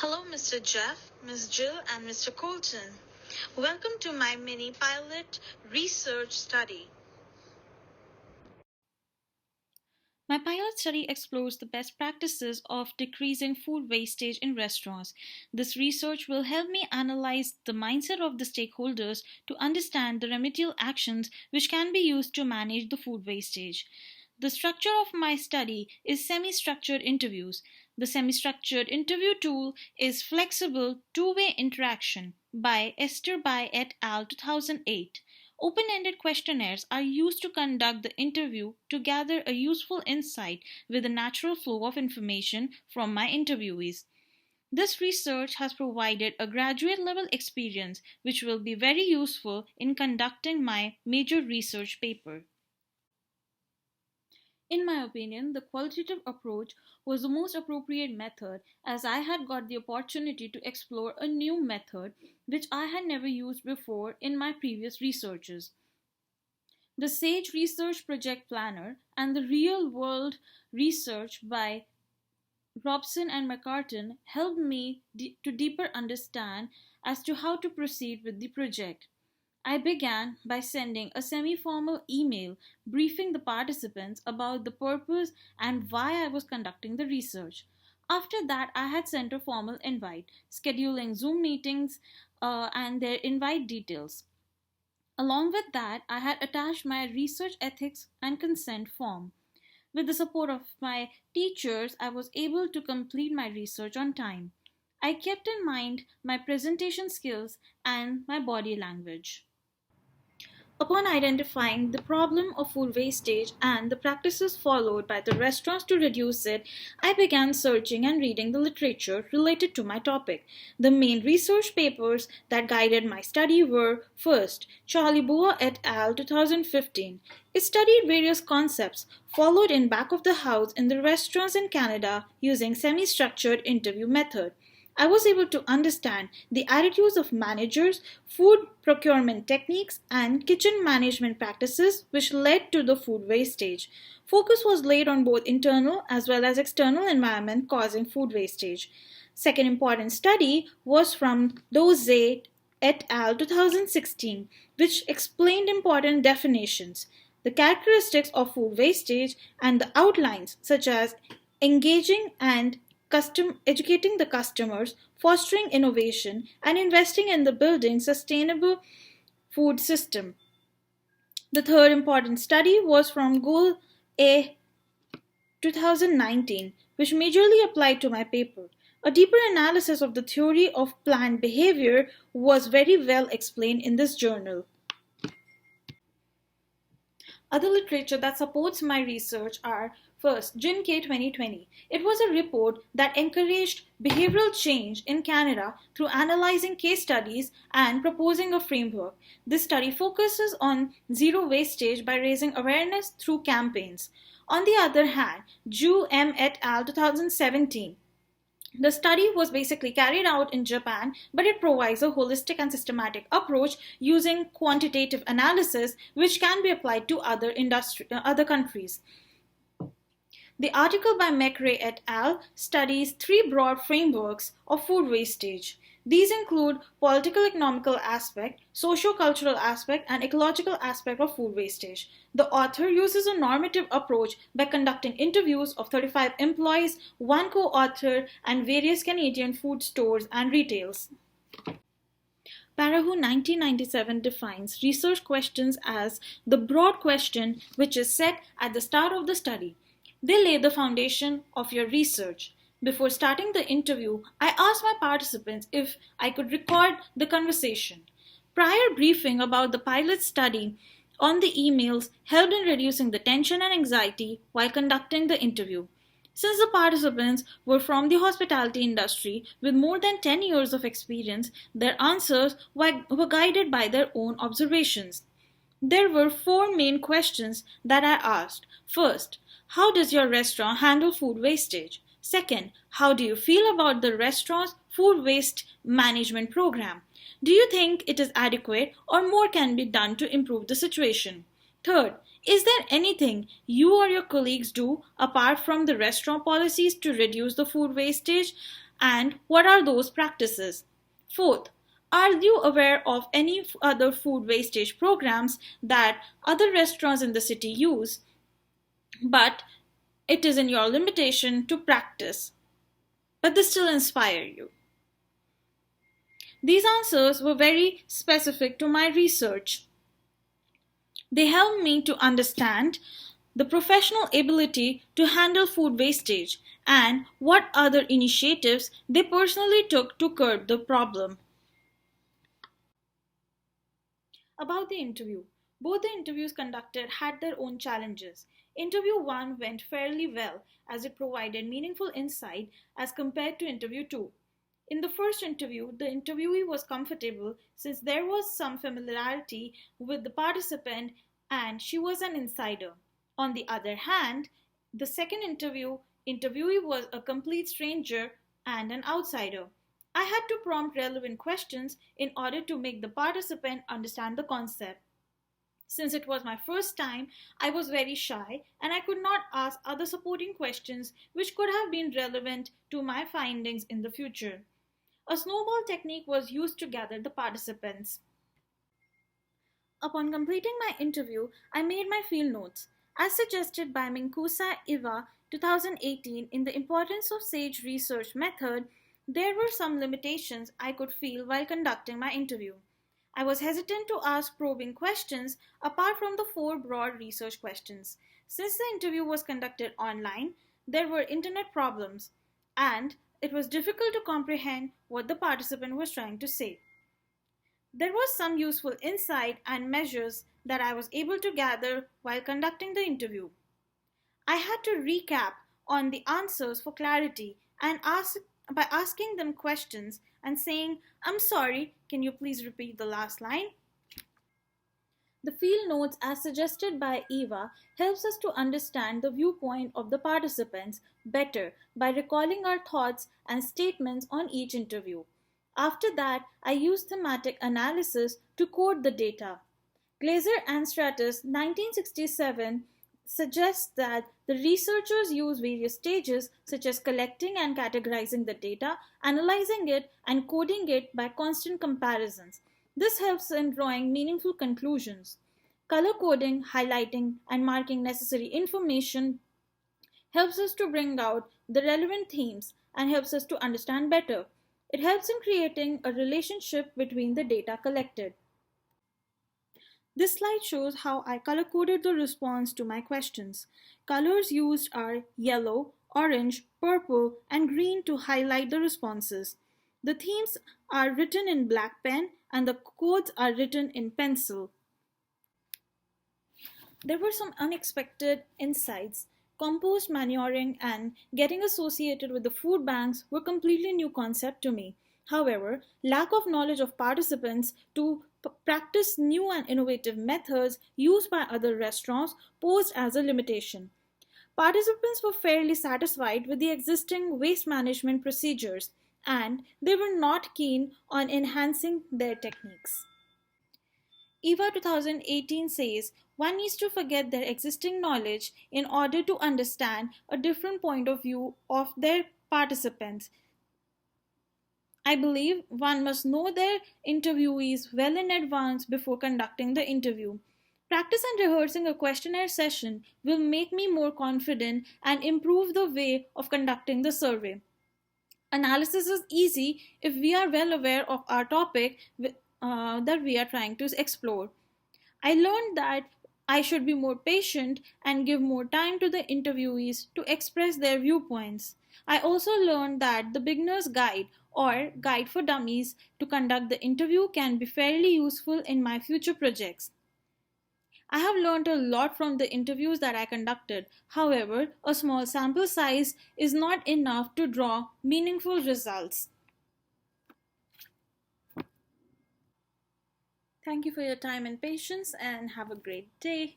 Hello, Mr. Jeff, Ms. Jill, and Mr. Colton. Welcome to my mini pilot research study. My pilot study explores the best practices of decreasing food wastage in restaurants. This research will help me analyze the mindset of the stakeholders to understand the remedial actions which can be used to manage the food wastage. The structure of my study is semi structured interviews. The semi structured interview tool is Flexible Two-Way Interaction by Esther By et al. 2008. Open ended questionnaires are used to conduct the interview to gather a useful insight with a natural flow of information from my interviewees. This research has provided a graduate level experience which will be very useful in conducting my major research paper. In my opinion, the qualitative approach was the most appropriate method as I had got the opportunity to explore a new method which I had never used before in my previous researches. The SAGE Research Project Planner and the Real World Research by Robson and McCartan helped me to deeper understand as to how to proceed with the project. I began by sending a semi formal email briefing the participants about the purpose and why I was conducting the research. After that, I had sent a formal invite, scheduling Zoom meetings and their invite details. Along with that, I had attached my research ethics and consent form. With the support of my teachers, I was able to complete my research on time. I kept in mind my presentation skills and my body language. Upon identifying the problem of food wastage and the practices followed by the restaurants to reduce it, I began searching and reading the literature related to my topic. The main research papers that guided my study were first, Charlie Boa et al. 2015. It studied various concepts followed in back of the house in the restaurants in Canada using semi-structured interview method. I was able to understand the attitudes of managers, food procurement techniques, and kitchen management practices which led to the food wastage. Focus was laid on both internal as well as external environment causing food wastage. Second important study was from Doze et al. 2016, which explained important definitions, the characteristics of food wastage, and the outlines such as engaging and educating the customers, fostering innovation, and investing in the building sustainable food system. The third important study was from Goal A 2019, which majorly applied to my paper. A deeper analysis of the theory of planned behavior was very well explained in this journal. Other literature that supports my research are first, Jin K 2020. It was a report that encouraged behavioral change in Canada through analyzing case studies and proposing a framework. This study focuses on zero wastage by raising awareness through campaigns. On the other hand, Ju M et al. 2017. The study was basically carried out in Japan, but it provides a holistic and systematic approach using quantitative analysis which can be applied to other countries. The article by McRae et al. Studies three broad frameworks of food wastage. These include political economical aspect, socio-cultural aspect, and ecological aspect of food wastage. The author uses a normative approach by conducting interviews of 35 employees, one co-author, and various Canadian food stores and retails. Parahu 1997 defines research questions as the broad question which is set at the start of the study. They lay the foundation of your research. Before starting the interview, I asked my participants if I could record the conversation. Prior briefing about the pilot study on the emails helped in reducing the tension and anxiety while conducting the interview. Since the participants were from the hospitality industry with more than 10 years of experience, their answers were guided by their own observations. There were four main questions that I asked. First, how does your restaurant handle food wastage? Second, how do you feel about the restaurant's food waste management program? Do you think it is adequate or more can be done to improve the situation? Third, is there anything you or your colleagues do apart from the restaurant policies to reduce the food wastage? And what are those practices? Fourth, are you aware of any other food wastage programs that other restaurants in the city use, but it is in your limitation to practice, but they still inspire you? These answers were very specific to my research. They helped me to understand the professional ability to handle food wastage and what other initiatives they personally took to curb the problem. About the interview. Both the interviews conducted had their own challenges. Interview 1 went fairly well as it provided meaningful insight as compared to interview 2. In the first interview, the interviewee was comfortable since there was some familiarity with the participant and she was an insider. On the other hand, the second interviewee was a complete stranger and an outsider. I had to prompt relevant questions in order to make the participant understand the concept. Since it was my first time, I was very shy and I could not ask other supporting questions which could have been relevant to my findings in the future. A snowball technique was used to gather the participants. Upon completing my interview, I made my field notes. As suggested by Minkusa Iva 2018 in the Importance of Sage Research Method, there were some limitations I could feel while conducting my interview. I was hesitant to ask probing questions apart from the four broad research questions. Since the interview was conducted online, there were internet problems, and it was difficult to comprehend what the participant was trying to say. There was some useful insight and measures that I was able to gather while conducting the interview. I had to recap on the answers for clarity and by asking them questions and saying, "I'm sorry, can you please repeat the last line?" The field notes, as suggested by Eva, helps us to understand the viewpoint of the participants better by recalling our thoughts and statements on each interview. After that, I used thematic analysis to code the data. Glaser and Stratus 1967 suggests that the researchers use various stages such as collecting and categorizing the data, analyzing it, and coding it by constant comparisons. This helps in drawing meaningful conclusions. Color coding, highlighting, and marking necessary information helps us to bring out the relevant themes and helps us to understand better. It helps in creating a relationship between the data collected. This slide shows how I color coded the response to my questions. Colors used are yellow, orange, purple, and green to highlight the responses. The themes are written in black pen and the codes are written in pencil. There were some unexpected insights. Compost manuring and getting associated with the food banks were completely new concept to me. However, lack of knowledge of participants to practice new and innovative methods used by other restaurants posed as a limitation. Participants were fairly satisfied with the existing waste management procedures and they were not keen on enhancing their techniques. EVA 2018 says one needs to forget their existing knowledge in order to understand a different point of view of their participants. I believe one must know their interviewees well in advance before conducting the interview. Practice and rehearsing a questionnaire session will make me more confident and improve the way of conducting the survey. Analysis is easy if we are well aware of our topic that we are trying to explore. I learned that I should be more patient and give more time to the interviewees to express their viewpoints. I also learned that the beginner's guide or guide for dummies to conduct the interview can be fairly useful in my future projects. I have learned a lot from the interviews that I conducted. However, a small sample size is not enough to draw meaningful results. Thank you for your time and patience and have a great day.